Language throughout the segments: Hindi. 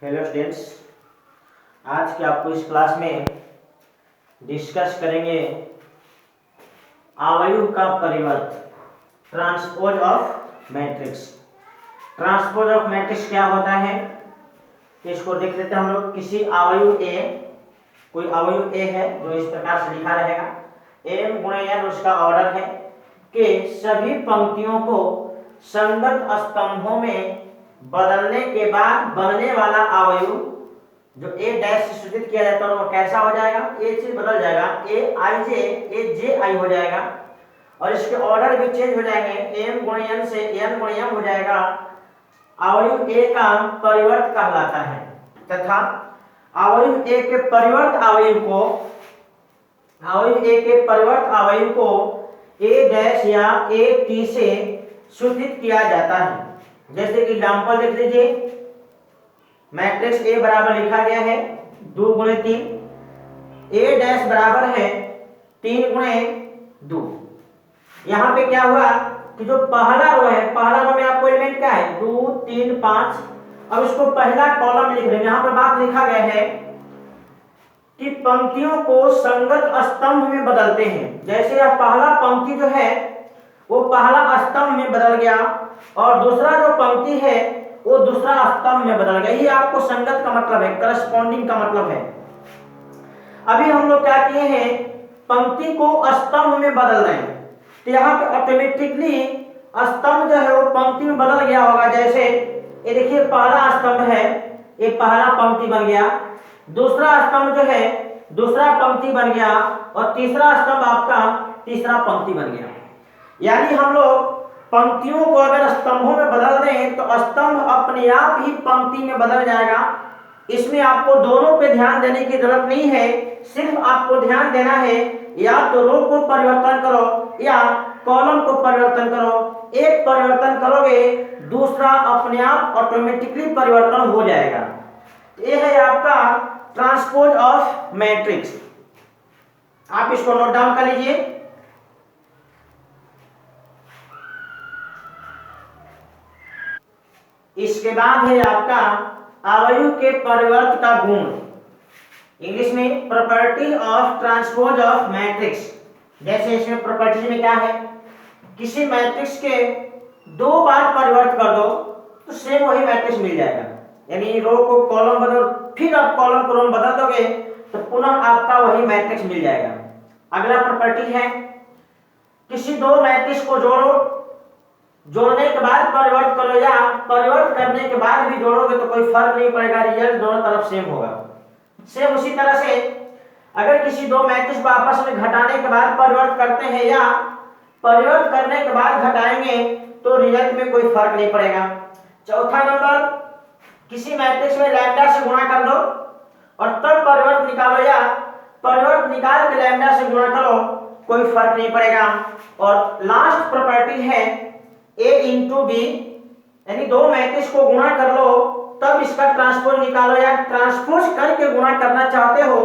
हेलो स्टूडेंट्स, आज के आपको इस क्लास में डिस्कस करेंगे आव्यूह का परिवर्त, transpose of matrix. Transpose of matrix क्या होता है इसको देख लेते हैं हम लोग। किसी आव्यूह ए, कोई आव्यूह ए है जो इस प्रकार से लिखा रहेगा, m गुणा n उसका ऑर्डर है कि सभी पंक्तियों को संगत स्तंभों में बदलने के बाद बनने वाला अवयव जो a डैश से सूचित किया जाता है वो कैसा हो जाएगा, a से बदल जाएगा, a i j a j i हो जाएगा और इसके ऑर्डर भी चेंज हो जाएंगे, m गुणा n से n गुणा m हो जाएगा। अवयव a का परिवर्त कहलाता है तथा अवयव a के परिवर्त अवयव को a डैश या a t से सूचित किया जाता है। जैसे कि एग्जाम्पल देख लीजिए, मैट्रिक्स A बराबर लिखा गया है 2 गुणे 3, A डैश बराबर है 3 गुणे 2। यहाँ पे क्या हुआ कि जो पहला रो है, पहला रो में आपको एलिमेंट क्या है 2 3 5। अब इसको पहला कॉलम लिख रहे हैं। यहाँ पे बात लिखा गया है कि पंक्तियों को संगत स्तंभ में बदलते हैं। जैसे यह पहला पंक्ति जो है वो पहला स्तंभ में बदल गया और दूसरा जो पंक्ति है वो दूसरा स्तंभ में बदल गया। ये आपको संगत का मतलब है, करस्पॉन्डिंग का मतलब है। अभी हम लोग क्या किए हैं, पंक्ति को स्तंभ में बदल रहे हैं तो यहाँ पे ऑटोमेटिकली स्तंभ जो है वो पंक्ति में बदल गया होगा। जैसे ये देखिए पहला स्तंभ है, ये पहला पंक्ति बन गया, दूसरा स्तंभ जो है दूसरा पंक्ति बन गया और तीसरा स्तंभ आपका तीसरा पंक्ति बन गया। यानी हम लोग पंक्तियों को अगर स्तंभों में बदल दें तो स्तंभ अपने आप ही पंक्ति में बदल जाएगा। इसमें आपको दोनों पे ध्यान देने की जरूरत नहीं है, सिर्फ आपको ध्यान देना है या तो रो को परिवर्तन करो या कॉलम को परिवर्तन करो। एक परिवर्तन करोगे दूसरा अपने आप ऑटोमेटिकली परिवर्तन हो जाएगा। यह है आपका ट्रांसपोज ऑफ मैट्रिक्स। आप इसको नोट डाउन कर लीजिए। इसके बाद है आपका अवयव के परिवर्त का गुण, इंग्लिश में property of transpose of matrix. जैसे इसमें प्रॉपर्टीज में क्या है, किसी मैट्रिक्स के 2 बार परिवर्त कर दो तो सेम वही मैट्रिक्स मिल जाएगा। यानी रो को कॉलम बदल, फिर आप कॉलम को रो में बदल दोगे तो पुनः आपका वही मैट्रिक्स मिल जाएगा। अगला प्रॉपर्टी है, किसी 2 मैट्रिक्स को जोड़ने के बाद परिवर्त करो या परिवर्त करने के बाद भी जोड़ोगे तो कोई फर्क नहीं पड़ेगा, रिजल्ट दोनों तरफ सेम होगा। सेम उसी तरह से अगर किसी 2 मैट्रिक्स को आपस में घटाने के बाद परिवर्त करते हैं या परिवर्त करने के बाद घटाएंगे तो रिजल्ट में कोई फर्क नहीं पड़ेगा। चौथा नंबर, किसी मैट्रिक्स में लैम्डा से गुणा कर दो और तब परिवर्त निकालो या परिवर्त निकाल के लैम्डा से गुणा करो, कोई फर्क नहीं पड़ेगा। और लास्ट प्रॉपर्टी है a इंटू बी, यानी 2 मैट्रिक्स को गुणा कर लो तब इसका ट्रांसपोज निकालो या ट्रांसपोज करके गुणा करना चाहते हो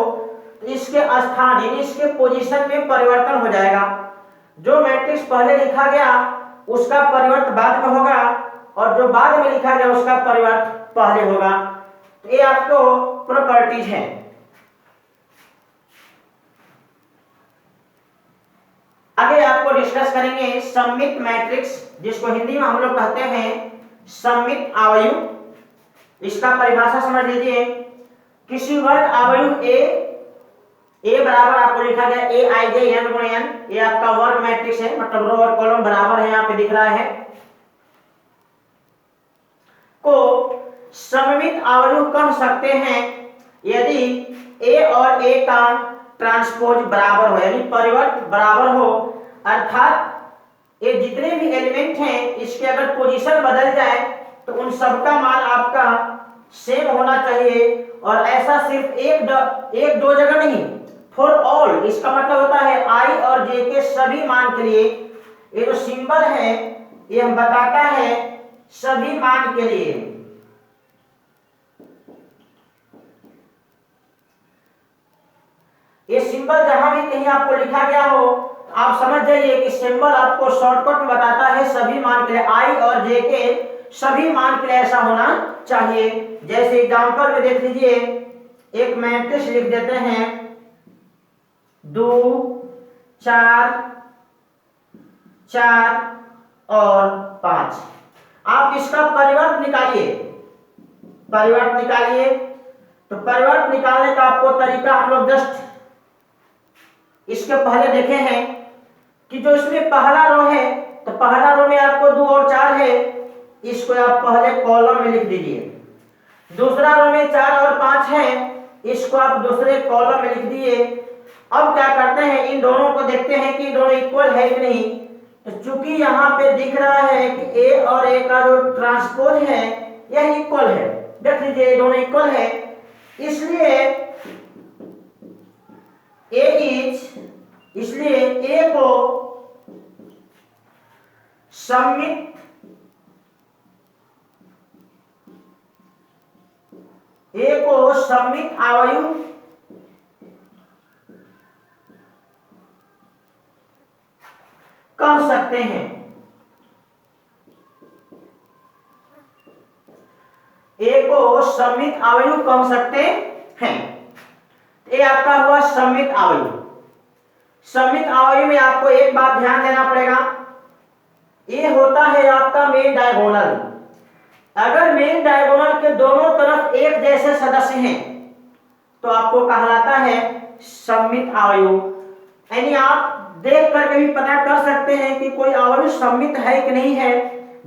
तो इसके स्थान यानी इसके पोजीशन में परिवर्तन हो जाएगा। जो मैट्रिक्स पहले लिखा गया उसका परिवर्त बाद में होगा और जो बाद में लिखा गया उसका परिवर्त पहले होगा। तो ये आपको प्रॉपर्टीज है। आगे आपको डिस्कस करेंगे सममित मैट्रिक्स, जिसको हिंदी में हम लोग कहते हैं सममित अवयव। इसका परिभाषा समझ लीजिए, किसी वर्ग अवयव ए बराबर आपको लिखा गया a i j n गुणा n, ये आपका वर्ग मैट्रिक्स है, मतलब रो और कॉलम बराबर है, यहाँ पे दिख रहा है, को सममित अवयव कह सकते हैं यदि a और a का ट्रांसपोज बराबर हो, यानी परिवर्त बराबर हो। अर्थात ये जितने भी एलिमेंट हैं इसके अगर पोजीशन बदल जाए तो उन सबका मान आपका सेम होना चाहिए और ऐसा सिर्फ एक दो जगह नहीं, फॉर ऑल। इसका मतलब होता है i और j के सभी मान के लिए। ये जो सिंबल है ये हम बताता है सभी मान के लिए। ये सिंबल जहां भी कहीं आपको लिखा गया हो आप समझ जाइए कि सिंबल आपको शॉर्टकट में बताता है सभी मान के लिए, i और j के सभी मान के लिए ऐसा होना चाहिए। जैसे एग्जाम्पल में देख लीजिए, एक मैट्रिक्स लिख देते हैं 2 4 4 और 5। आप इसका परिवर्त निकालिए, परिवर्त निकालिए। तो परिवर्त निकालने का आपको तरीका हम लोग जस्ट इसके पहले देखे हैं कि जो इसमें पहला रो है, तो पहला रो में आपको 2 और 4 है, इसको आप पहले कॉलम में लिख दीजिए। दूसरा रो में 4 और 5 है, इसको आप दूसरे कॉलम में लिख दिए। अब क्या करते हैं, इन दोनों को देखते हैं कि दोनों इक्वल है कि नहीं। तो चूंकि यहाँ पे दिख रहा है कि ए और ए का जो ट्रांसपोज है यह इक्वल है, देख लीजिए दोनों इक्वल है, इसलिए ए को सममित अवयव कह सकते हैं। ए को सममित अवयव कह सकते हैं। ये आपका हुआ सममित अवयव। सममित अवयव में आपको एक बात ध्यान देना पड़ेगा, ये होता है आपका मेन डायगोनल। अगर मेन डायगोनल के दोनों तरफ एक जैसे सदस्य हैं तो आपको कहलाता है सममित अवयव। यानी आप देख करके भी पता कर सकते हैं कि कोई अवयव सममित है कि नहीं है।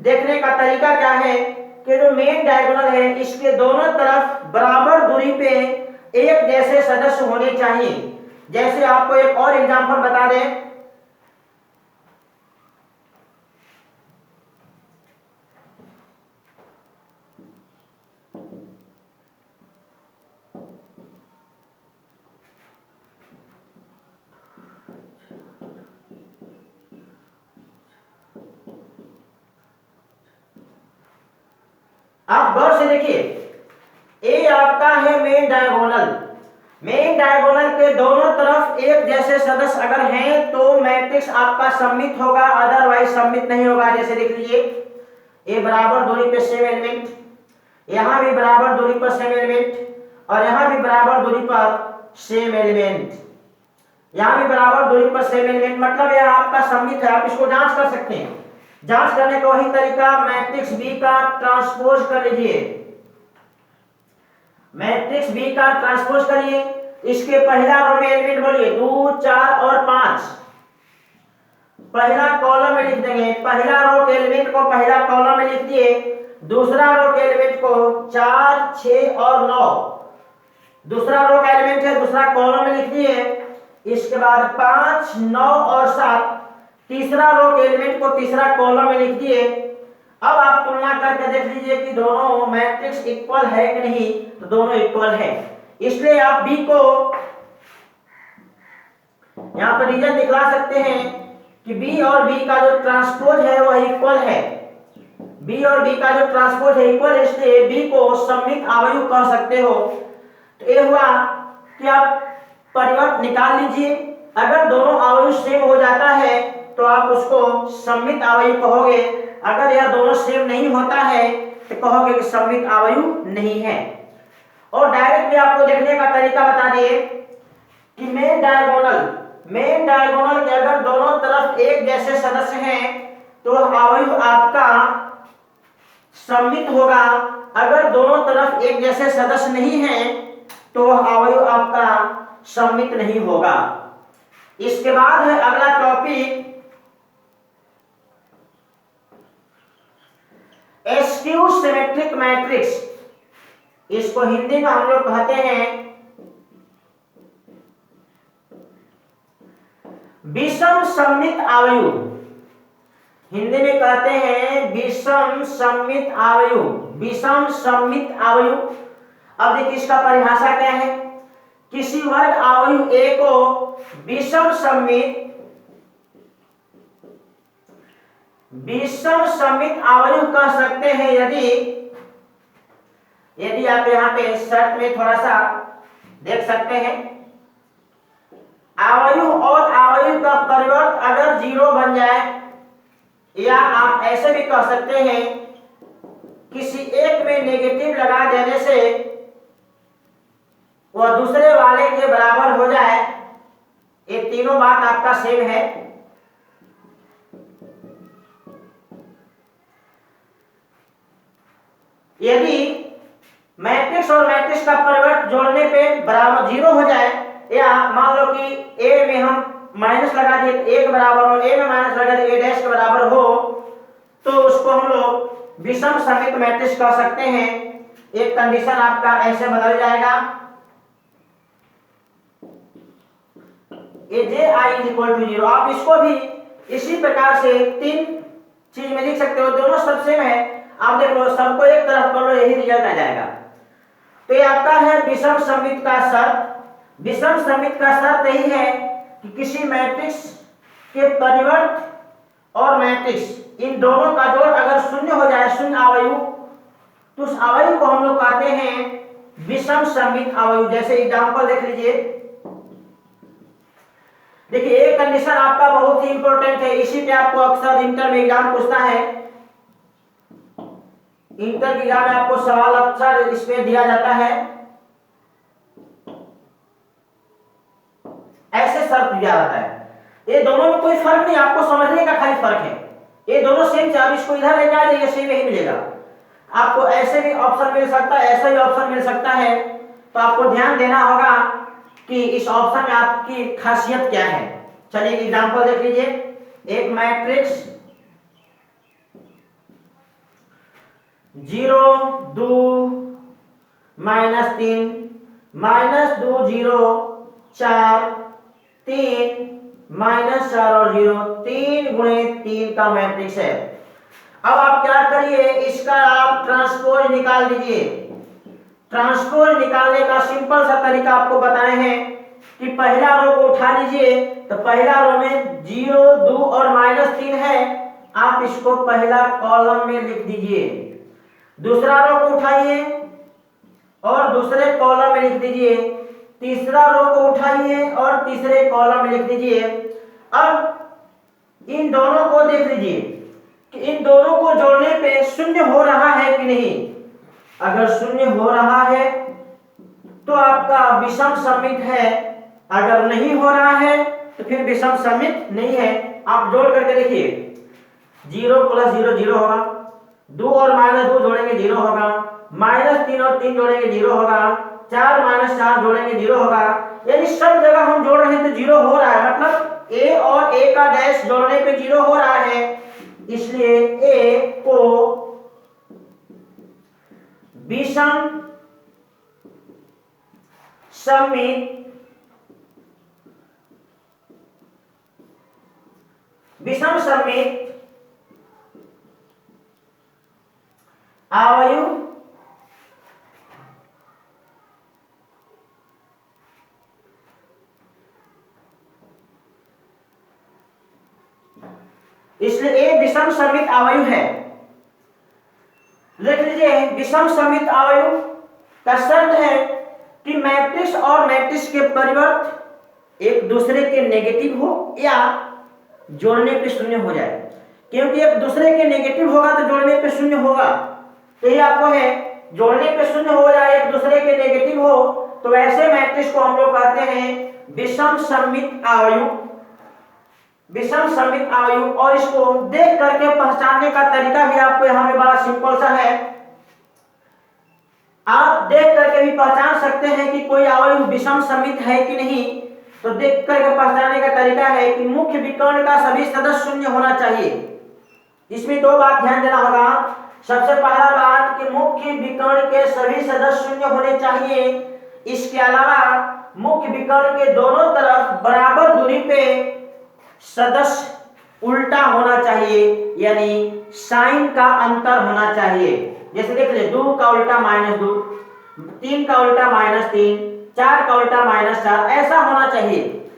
देखने का तरीका क्या है कि जो मेन डायगोनल है इसके दोनों तरफ बराबर दूरी पे एक जैसे सदस्य होने चाहिए। जैसे आपको एक और एग्जांपल बता दें, आप गौर से देखिए, ए आपका है मेन डायगोनल। मेन डायगोनल के दोनों तरफ एक जैसे सदस्य अगर हैं तो मैट्रिक्स आपका सममित होगा, अदरवाइज सममित नहीं होगा। जैसे देख लीजिए, ए बराबर दूरी पे सेम एलिमेंट, यहां भी बराबर दूरी पर सेम एलिमेंट, और यहां भी बराबर दूरी पर सेम एलिमेंट, यहां भी बराबर दूरी पर सेम एलिमेंट, मतलब यह आपका सममित है। आप इसको जांच कर सकते हैं। जांच करने का वही तरीका, मैट्रिक्स बी का ट्रांसपोज कर लीजिए। मैट्रिक्स बी का ट्रांसपोज करिए। इसके पहला रो में एलिमेंट बोलिए 2 4 और 5, पहला कॉलम में लिख देंगे। पहला रो के एलिमेंट को पहला कॉलम में लिख दिए, दूसरा रो के एलिमेंट को 4 6 और 9, दूसरा रो का एलिमेंट है दूसरा कॉलम में लिख दिए। इसके बाद 5 9 और 7, तीसरा रो के एलिमेंट को तीसरा कॉलम में लिख दिए। अब आप तुलना करके देख लीजिए कि दोनों मैट्रिक्स इक्वल है कि नहीं, तो दोनों इक्वल है। इसलिए आप बी को यहां पर रीजन दिखला सकते हैं कि बी और बी का जो ट्रांसपोज है वह इक्वल है। बी और बी का जो ट्रांसपोज है इक्वल है, इसलिए बी को सममित अवयव कह सकते हो। तो ये हुआ कि आप परिवर्त निकाल लीजिए। अगर दोनों अवयव सेम हो जाता है तो आप उसको सममित अवयव कहोगे। अगर यह दोनों सेम नहीं होता है तो कहोगे कि सममित अवयव नहीं है। और डायरेक्टली आपको देखने का तरीका बता दिए कि मेन डायगोनल के अगर दोनों तरफ एक जैसे सदस्य हैं तो अवयव आपका सममित होगा। अगर दोनों तरफ एक जैसे सदस्य नहीं हैं तो अवयव आपका सममित नहीं होगा। इसके बाद है अगला टॉपिक एस्क्यू सिमेट्रिक मैट्रिक्स। इसको हिंदी में हम लोग कहते हैं विषम सममित अवयव। हिंदी में कहते हैं विषम सममित अवयव, विषम सममित अवयव। अब देखिए इसका परिभाषा क्या है। किसी वर्ग अवयव ए को विषम सममित अवयव कह सकते हैं यदि आप यहाँ पे शर्त में थोड़ा सा देख सकते हैं, अवयव और अवयव का परिवर्त अगर 0 बन जाए, या आप ऐसे भी कह सकते हैं किसी एक में नेगेटिव लगा देने से वह दूसरे वाले के बराबर हो जाए, ये तीनों बात आपका सेम है। यदि मैट्रिक्स और मैट्रिक्स का परिवर्त जोड़ने पे बराबर 0 हो जाए, या मान लो कि ए में हम माइनस लगा दिए तो ए के बराबर हो, ए में माइनस लगा दिए ए डैश के बराबर हो, तो उसको हम लोग विषम समित मैट्रिक्स कह सकते हैं। एक कंडीशन आपका ऐसे बदल जाएगा, ए जे आई इज इक्वल टू 0। आप इसको भी इसी प्रकार से 3 चीज में लिख सकते हो, दोनों सब सेम है। आप देख लो, सबको एक तरफ कर लो, यही रिजल्ट आ जाएगा। तो ये आपका है विषम समित का शर्त। विषम समित का शर्त यही है कि किसी मैट्रिक्स के परिवर्त और मैट्रिक्स इन दोनों का जोड़ अगर शून्य हो जाए, शून्य अवयव, तो उस अवयव को हम लोग कहते हैं विषम समित अवयव। जैसे एग्जांपल देख लीजिए, देखिए एक कंडीशन आपका बहुत ही इंपॉर्टेंट है, इसी पे आपको अक्सर इंटर में एग्जाम पूछता है। इंटर के एग्जाम में आपको सवाल अक्सर इसमें दिया जाता है, ऐसे शर्त दिया जाता है। ये दोनों में कोई फर्क नहीं, आपको समझने का खाली फर्क है। ये दोनों सेम, चाहे इसको इधर ले जाए, ये सेम यही मिलेगा आपको। ऐसे भी ऑप्शन मिल सकता है, ऐसा भी ऑप्शन मिल सकता है। तो आपको ध्यान देना होगा कि इस ऑप्शन में आपकी खासियत क्या है। चलिए एग्जांपल देख लीजिए, एक मैट्रिक्स 0 2 -3 -2 0 4 3 -4 और 0, 3 गुणे 3 का मैट्रिक्स है। अब आप क्या करिए, इसका आप ट्रांसपोज निकाल दीजिए। ट्रांसपोज निकालने का सिंपल सा तरीका आपको बताए हैं कि पहला रो को उठा लीजिए, तो पहला रो में 0 2 और -3 है, आप इसको पहला कॉलम में लिख दीजिए। दूसरा रो को उठाइए और दूसरे कॉलम में लिख दीजिए। तीसरा रो को उठाइए और तीसरे कॉलम में लिख दीजिए। अब इन दोनों को देख लीजिए कि इन दोनों को जोड़ने पे शून्य हो रहा है कि नहीं। अगर शून्य हो रहा है तो आपका विषम समित है, अगर नहीं हो रहा है तो फिर विषम समित नहीं है। आप जोड़ करके देखिए, 0 + 0 0 होगा, 2 और -2 जोड़ेंगे 0 होगा, -3 और 3 जोड़ेंगे 0 होगा, 4 - 4 जोड़ेंगे 0 होगा। यानी सब जगह हम जोड़ रहे हैं तो 0 हो रहा है, मतलब a और a का डैश जोड़ने पे 0 हो रहा है। इसलिए a को विषम समित अवयव इसलिए ए विषम समित अवयव है। लिख लीजिए, विषम समित अवयव का शर्त है कि मैट्रिक्स और मैट्रिक्स के परिवर्त एक दूसरे के नेगेटिव हो या जोड़ने पे शून्य हो जाए। क्योंकि एक दूसरे के नेगेटिव होगा तो जोड़ने पे शून्य होगा, तो ये आपको है जोड़ने पे शून्य हो जाए, एक दूसरे के नेगेटिव हो, तो ऐसे मैट्रिक्स को हम लोग कहते हैं विषम समित अवयव। विषम समित अवयव। और इसको देख करके पहचानने का तरीका भी आपको यहाँ पे बड़ा सिंपल सा है। आप देख करके भी पहचान सकते हैं कि कोई अवयव विषम समित है कि नहीं। तो देख करके पहचानने का तरीका है कि मुख्य विकर्ण का सभी सदस्य शून्य होना चाहिए। इसमें 2 बात ध्यान देना होगा। सबसे पहला बात कि मुख्य विकर्ण के सभी सदस्य शून्य होने चाहिए। इसके अलावा मुख्य विकर्ण के दोनों तरफ बराबर दूरी पे सदस्य उल्टा होना चाहिए, यानी साइन का अंतर होना चाहिए। जैसे देख ले, 2 का उल्टा -2, 3 का उल्टा -3, 4 का उल्टा -4, ऐसा होना चाहिए।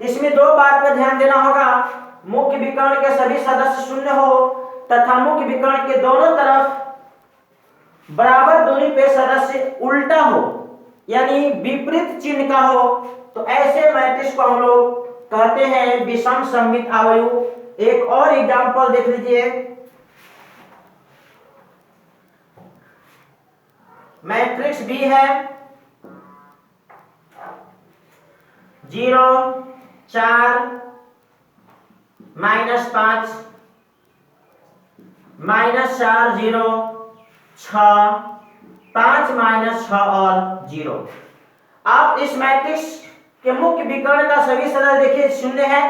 इसमें 2 बात पे ध्यान देना होगा। मुख्य विकर्ण के सभी सदस्य शून्य हो तथा मुख्य विकर्ण के दोनों तरफ बराबर दूरी पे सदस्य उल्टा हो, यानी विपरीत चिन्ह का हो, तो ऐसे मैट्रिक्स को हम लोग कहते हैं विषम समित अवयव। एक और एग्जांपल देख लीजिए, मैट्रिक्स बी है 0 4 -5 -4 0 6 5 -6 और 0। आप इस मैट्रिक्स के मुख्य विकर्ण का सभी सदस्य देखिए शून्य है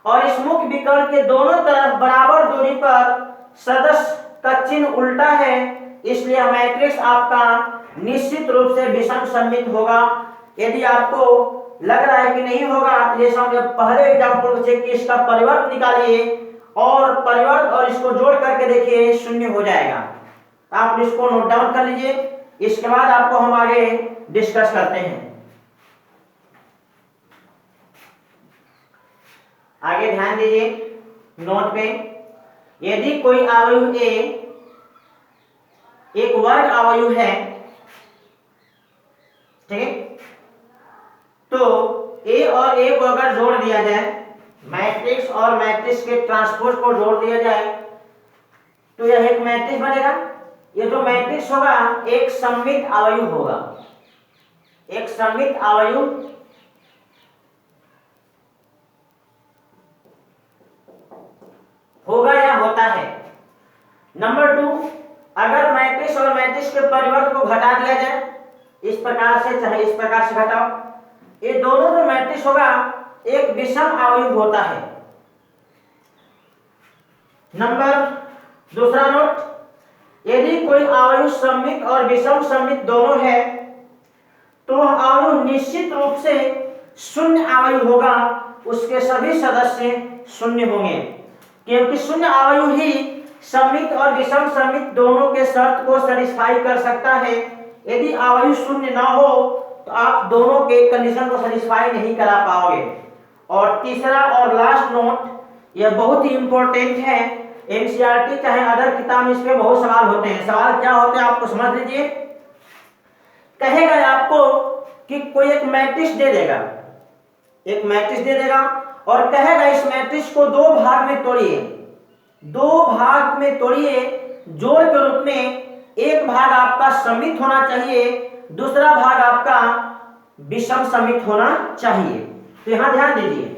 और इस मुख्य विकर्ण के दोनों तरफ बराबर दूरी पर सदस्य का चिन्ह उल्टा है, इसलिए मैट्रिक्स आपका निश्चित रूप से विषम सममित होगा। यदि आपको लग रहा है कि नहीं होगा तो जैसा हमने पहले एग्जाम्पल को चेक किया, इसका परिवर्त निकालिए और परिवर्त और इसको जोड़ करके देखिए शून्य हो जाएगा। आप इसको नोट डाउन कर लीजिए, इसके बाद आपको हम आगे डिस्कस करते हैं। आगे ध्यान दीजिए नोट पे, यदि कोई अवयव ए एक वर्ग अवयव है, ठीक है, तो ए और ए को अगर जोड़ दिया जाए, मैट्रिक्स और मैट्रिक्स के ट्रांसपोज को जोड़ दिया जाए तो यह एक मैट्रिक्स बनेगा। यह जो मैट्रिक्स होगा एक सममित अवयव होगा, एक सममित अवयव होगा या होता है। नंबर 2, अगर मैट्रिक्स और मैट्रिक्स के परिवर्त को घटा दिया जाए, इस प्रकार से चाहे इस प्रकार से घटाओ, ये दोनों जो मैट्रिक्स होगा एक विषम अवयव होता है। दूसरा नोट, यदि कोई अवयव सममित और विषम सममित दोनों है तो वह अवयव निश्चित रूप से शून्य अवयव होगा, उसके सभी सदस्य शून्य होंगे, क्योंकि शून्य अवयव ही सममित और विषम सममित दोनों के शर्त को सैटिस्फाई कर सकता है। यदि अवयव शून्य ना हो तो आप दोनों के कंडीशन को सैटिस्फाई नहीं करा पाओगे। और तीसरा और लास्ट नोट, यह बहुत ही इंपॉर्टेंट है, एनसीईआरटी चाहे अदर किताब में इस पे बहुत सवाल होते हैं। सवाल क्या होते हैं आपको समझ लीजिए। कहेगा आपको कि कोई एक मैट्रिक्स दे देगा, एक मैट्रिक्स दे देगा और कहेगा इस मैट्रिक्स को दो भाग में तोड़िए, दो भाग में तोड़िए, जोड़ के रूप में एक भाग आपका सममित होना चाहिए, दूसरा भाग आपका विषम सममित होना चाहिए। तो यहां ध्यान दीजिए,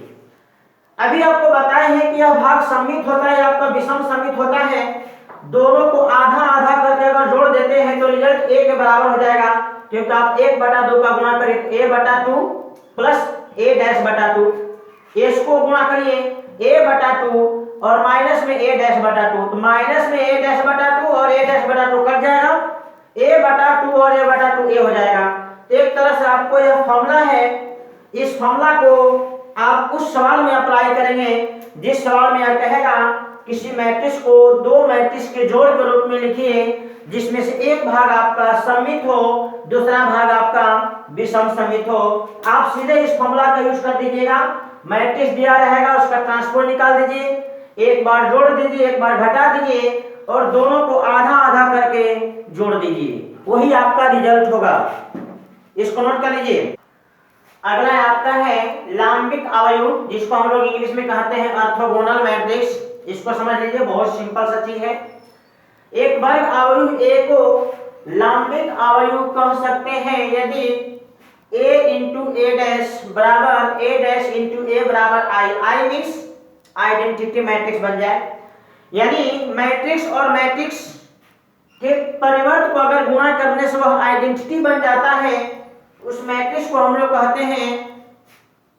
अभी आपको बताए हैं कि यह भाग सममित होता है, आपका विषम सममित होता है। दोनों को आधा आधा करके अगर जोड़ देते हैं तो रिजल्ट a के बराबर हो जाएगा, क्योंकि आप 1/2 का गुणा करें तो a/2 प्लस a-2, इसको गुणा करिए a/2 और माइनस में a-2, तो माइनस में a-2 और a-2 कट जाएगा, a/2 और a/2 a हो जाएगा। एक तरह से आपको यह फॉर्मूला है, इस फॉर्मूला को आप उस सवाल में अप्लाई करेंगे जिस सवाल में यह कहेगा किसी मैट्रिक्स को दो मैट्रिक्स के जोड़ के रूप में लिखिए, जिसमें से एक भाग आपका सममित हो, दूसरा भाग आपका विषम सममित हो। आप सीधे इस फॉर्मूला का यूज कर दीजिएगा, मैट्रिक्स दिया रहेगा उसका ट्रांसपोज निकाल दीजिए, एक बार जोड़ दीजिए, एक बार घटा दीजिए और दोनों को आधा आधा करके जोड़ दीजिए, वही आपका रिजल्ट होगा। इसको नोट कर लीजिए। अगला आपका है लांबिक अवयव, जिसको हम लोग इंग्लिश में कहते हैं ऑर्थोगोनल मैट्रिक्स। इसको समझ लीजिए, बहुत सिंपल सा चीज है। एक वर्ग अवयव a को लांबिक अवयव कह सकते हैं यदि a इंटू a डैश बराबर a डैश इंटू a बराबर i मीन्स आइडेंटिटी मैट्रिक्स बन जाए। यानी मैट्रिक्स और मैट्रिक्स के परिवर्त को अगर गुणा करने से वह आइडेंटिटी बन जाता है, उस मैट्रिक्स को हम लोग कहते हैं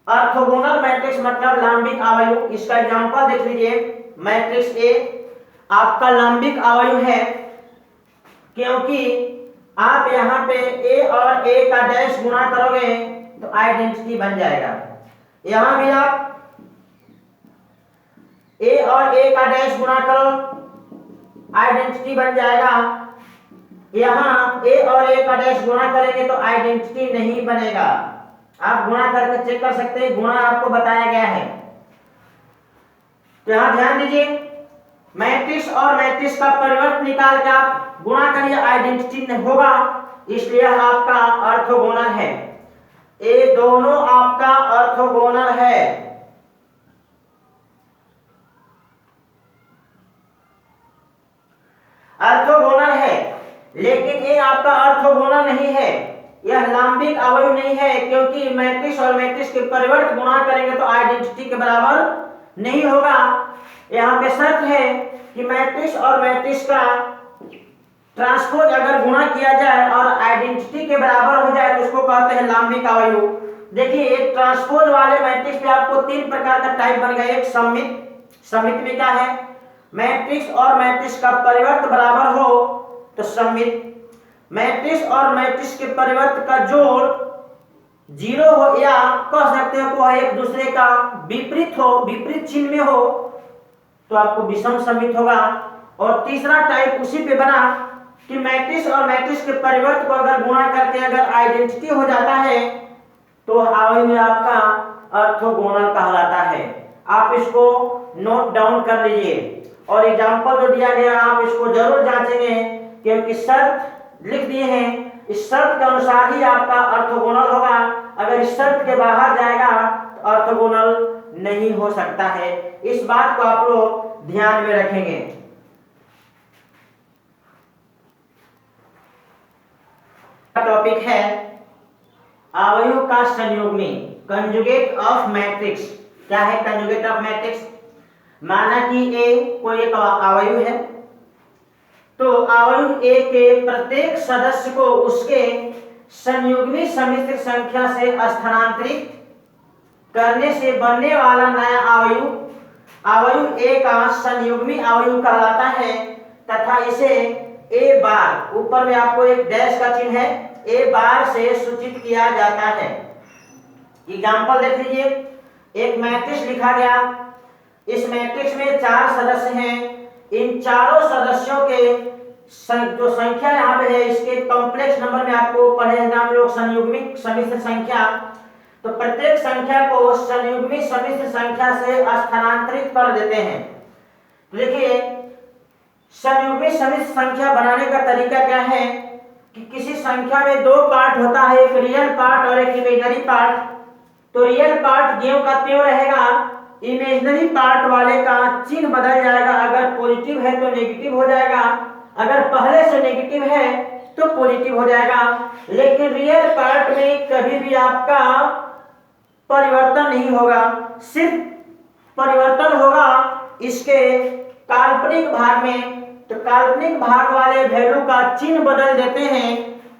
ऑर्थोगोनल मैट्रिक्स, मतलब लांबिक अवयव। इसका एग्जांपल देख लीजिए, मैट्रिक्स ए आपका लांबिक अवयव है क्योंकि आप यहाँ पे ए और ए का डैश गुणा करोगे तो आइडेंटिटी बन जाएगा। यहाँ भी आप ए और ए का डैश गुणा करो, आइडेंटिटी बन जाएगा। यहाँ ए और ए का डैश गुणा करेंगे तो आइडेंटिटी नहीं बनेगा। आप गुणा करके चेक कर सकते हैं, गुणा आपको बताया गया है। तो यहाँ ध्यान दीजिए, मैट्रिक्स और मैट्रिक्स का परिवर्त निकाल के आप गुणा करिए, आइडेंटिटी नहीं होगा, इसलिए आपका ऑर्थोगोनल है। ये दोनों आपका ऑर्थोगोनल है। ऑर्थोगोनल है लेकिन ये आपका ऑर्थोगोनल नहीं है, यह लांबिक अवयव नहीं है, क्योंकि मैट्रिक्स और मैट्रिक्स के परिवर्त गुणा करेंगे तो आइडेंटिटी के बराबर नहीं होगा। यहाँ पे शर्त है कि मैट्रिक्स और मैट्रिक्स का ट्रांसपोज अगर गुणा किया जाए और आइडेंटिटी के बराबर हो जाए तो उसको कहते हैं लांबिक अवयव। देखिए एक ट्रांसपोज वाले मैट्रिक्स में आपको तीन प्रकार का टाइप बन गया। एक सममित में क्या है, मैट्रिक्स और मैट्रिक्स का परिवर्त बराबर हो तो सममित, मैट्रिक्स और मैट्रिक्स के परिवर्त का जोड़ जीरो हो या कह सकते हो वह एक दूसरे का विपरीत हो, विपरीत चिन्ह में हो तो आपको विषम सममित होगा। और तीसरा टाइप उसी पे बना कि मैट्रिक्स और मैट्रिक्स के परिवर्त को अगर गुणा करके अगर आइडेंटिटी हो जाता है तो अवयव आपका ऑर्थोगोनल कहलाता है। आप इसको नोट डाउन कर लीजिए और एग्जांपल जो दिया गया आप इसको जरूर जांचेंगे, क्योंकि शर्त लिख दिए हैं, इस शर्त के अनुसार ही आपका ऑर्थोगोनल होगा। अगर इस शर्त के बाहर जाएगा तो ऑर्थोगोनल नहीं हो सकता है। इस बात को आप लोग ध्यान में रखेंगे। टॉपिक है अवयव का संयुग्मी, कंजुगेट ऑफ मैट्रिक्स। क्या है कंजुगेट ऑफ मैट्रिक्स? माना कि ए कोई एक अवयव है तो अवयव ए के प्रत्येक सदस्य को उसके संयुग्मी सम्मिश्र संख्या से स्थानांतरित करने से बनने वाला नया अवयव ए का संयुग्मी अवयव कहलाता है तथा इसे ए बार, ऊपर में आपको एक डैश का चिन्ह है, ए बार से सूचित किया जाता है। एग्जांपल देख लीजिए, एक मैट्रिक्स लिखा गया, इस मैट्रिक्स में 4 सदस्य हैं, इन चारों सदस्यों के जो संख्या यहाँ पे है इसके कॉम्प्लेक्स नंबर में आपको पढ़े हैं हम लोग संयुग्मी सम्मिश्र संख्या, तो प्रत्येक संख्या को संयुग्मी सम्मिश्र संख्या से स्थानांतरित कर देते हैं। देखिए संयुग्मी सम्मिश्र संख्या बनाने का तरीका क्या है कि किसी संख्या में 2 पार्ट होता है, एक रियल पार्ट और एक इमेजिनरी पार्ट। तो रियल पार्ट ज्यों का त्यों रहेगा, इमेजिनरी पार्ट वाले का चिन्ह बदल जाएगा, अगर पॉजिटिव है तो नेगेटिव हो जाएगा, अगर पहले से नेगेटिव है तो पॉजिटिव हो जाएगा। लेकिन रियल पार्ट में कभी भी आपका परिवर्तन नहीं होगा, सिर्फ परिवर्तन होगा इसके काल्पनिक भाग में। तो काल्पनिक भाग वाले वैल्यू का चिन्ह बदल देते हैं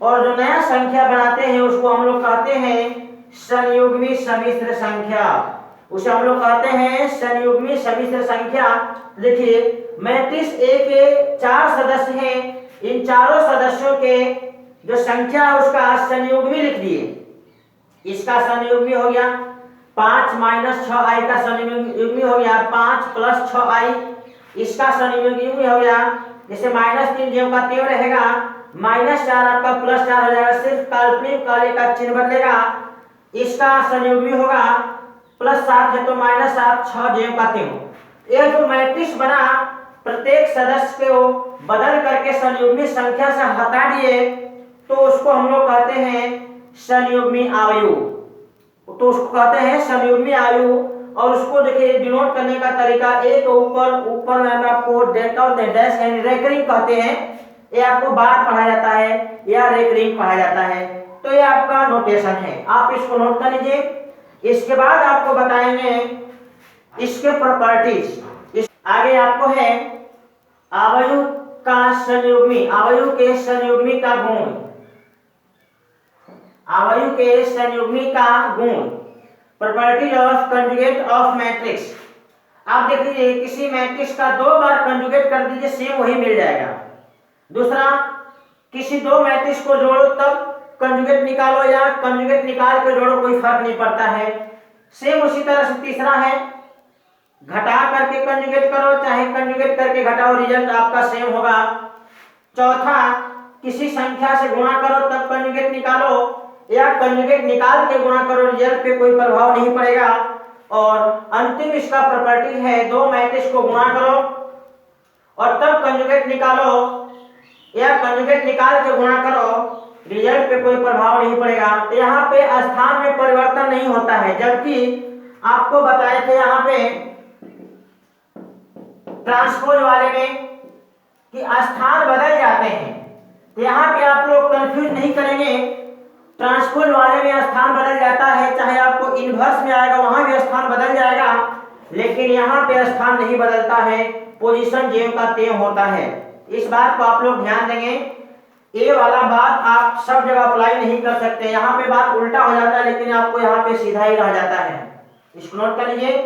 और जो नया संख्या बनाते हैं उसको हम लोग कहते हैं संयुग्मी सम्मिश्र संख्या, उसे हम लोग कहते हैं संयुग्मी सम्मिश्र संख्या। देखिए मैट्रिक्स ए के 4 सदस्य हैं, इन चारों सदस्यों के जो संख्या है उसका संयुग्मी लिख दिए। इसका संयुग्मी हो गया 5 - 6i का संयुग्मी हो गया 5 + 6i, इसका संयुग्मी हो गया जैसे -3 ज्यों का त्यों रहेगा, -4 आपका +4 हो जाएगा, सिर्फ काल्पनिक वाले का चिन्ह बदलेगा। इसका संयुग्मी होगा +7 है तो -7, 6 ज्यों का त्यों। यह जो मैट्रिक्स बना प्रत्येक सदस्य को बदल करके संयुग्मी संख्या से हटा दिए तो उसको हम लोग कहते हैं संयुग्मी अवयव, तो उसको कहते हैं संयुग्मी अवयव। और उसको देखिए डिनोट करने का तरीका, एक ऊपर में आपको डैश यानी रेकरिंग कहते हैं, ये आपको बार पढ़ा जाता है या रेकरिंग पढ़ा जाता है, तो ये आपका नोटेशन है, आप इसको नोट कर लीजिए। इसके बाद आपको बताएंगे इसके प्रॉपर्टीज। आगे आपको है अवयव का संयुग्मी, अवयव के संयुग्मी का गुण, अवयव के संयुग्मी का गुण, properties of conjugate of matrix. आप देख लीजिए किसी मैट्रिक्स का 2 बार कंजुगेट कर दीजिए सेम वही मिल जाएगा। दूसरा, किसी 2 मैट्रिक्स को जोड़ो तब कंजुगेट निकालो या कंजुगेट निकाल के जोड़ो, कोई फर्क नहीं पड़ता है, सेम उसी तरह से। तीसरा है घटा करके कंजुगेट करो चाहे कंजुगेट करके घटाओ, रिजल्ट आपका सेम होगा। चौथा, किसी संख्या से गुणा करो तब कंजुगेट निकालो या कंजुगेट निकाल के गुणा करो, रिजल्ट पे कोई प्रभाव नहीं पड़ेगा। और अंतिम इसका प्रॉपर्टी है 2 मैट्रिक्स को गुणा करो और तब कंजुगेट निकालो या कंजुगेट निकाल के गुणा करो, रिजल्ट पे कोई प्रभाव नहीं पड़ेगा। तो यहाँ पे स्थान में परिवर्तन नहीं होता है, जबकि आपको बताए थे यहाँ पे ट्रांसपोज वाले में कि स्थान बदल जाते हैं, तो यहाँ पे आप लोग कंफ्यूज नहीं करेंगे, ट्रांसपोज वाले में स्थान बदल जाता है, चाहे आपको इनवर्स में आएगा वहां भी स्थान बदल जाएगा, लेकिन यहाँ पे स्थान नहीं बदलता है, पोजीशन जेव का तेव होता है। इस बात को आप लोग ध्यान देंगे। ए वाला बात आप सब जगह अप्लाई नहीं कर सकते, यहाँ पे बात उल्टा हो जाता है, लेकिन आपको यहाँ पे सीधा ही रह जाता है। इसको नोट कर लीजिए।